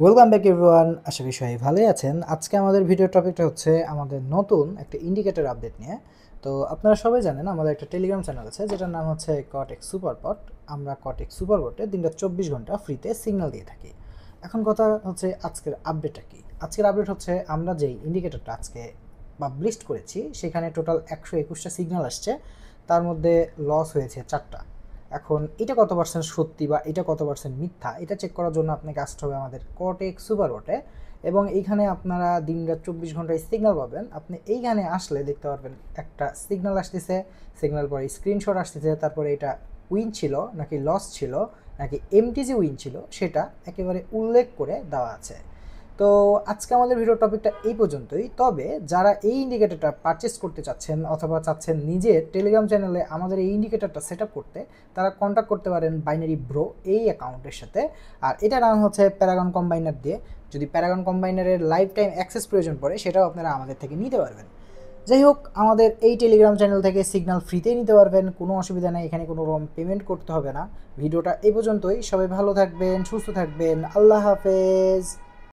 Welcome back everyone. আশা করি সবাই ভালোই আছেন। আজকে আমাদের ভিডিও টপিকটা হচ্ছে আমাদের নতুন একটা ইন্ডিকেটর আপডেট নিয়ে। তো আপনারা সবাই জানেন আমাদের একটা টেলিগ্রাম চ্যানেল আছে যেটার নাম হচ্ছে কটেক সুপারপট। আমরা কটেক সুপারপটে দিনটা 24 ঘন্টা ফ্রিতে সিগন্যাল দিয়ে থাকি। এখন কথা হচ্ছে আজকের আপডেটটা কি। আজকের আপডেট হচ্ছে আমরা যেই ইন্ডিকেটরটা আজকে পাবলিশ করেছি সেখানে টোটাল 121টা সিগন্যাল আসছে, তার মধ্যে লস হয়েছে 4টা। এখন এটা কত পার্সেন্ট সত্যি বা এটা কত পার্সেন্ট মিথ্যা এটা চেক করার জন্য আপনাকে আসতে হবে আমাদের কটেক সুপারবটে, এবং এইখানে আপনারা দিনরাত 24 ঘন্টায় সিগন্যাল পাবেন। আপনি এইখানে আসলে দেখতে পারবেন একটা সিগন্যাল আসতেছে, সিগন্যাল পরে স্ক্রিনশট আসতেছে, তারপরে এটা উইন ছিল নাকি লস ছিল নাকি এমটিজি উইন ছিল সেটা একেবারে উল্লেখ করে দেওয়া আছে। তো আজকে আমাদের ভিডিও টপিকটা এই পর্যন্তই। তবে যারা এই ইন্ডিকেটরটা পারচেস করতে চাচ্ছেন অথবা চাচ্ছেন নিজের টেলিগ্রাম চ্যানেলে আমাদের এই ইন্ডিকেটরটা সেট আপ করতে, তারা কন্ট্যাক্ট করতে পারেন বাইনারি ব্রো এই অ্যাকাউন্টের সাথে। আর এটা রান হচ্ছে প্যারাগন কম্বাইনার দিয়ে। যদি প্যারাগন কম্বাইনারের লাইফ টাইম অ্যাক্সেস প্রয়োজন পড়ে সেটাও আপনারা আমাদের থেকে নিতে পারবেন। যাই হোক, আমাদের এই টেলিগ্রাম চ্যানেল থেকে সিগন্যাল ফ্রিতেই নিতে পারবেন, কোনো অসুবিধা নেই, এখানে কোনো রকম পেমেন্ট করতে হবে না। ভিডিওটা এই পর্যন্তই। সবাই ভালো থাকবেন, সুস্থ থাকবেন, আল্লাহ হাফেজ।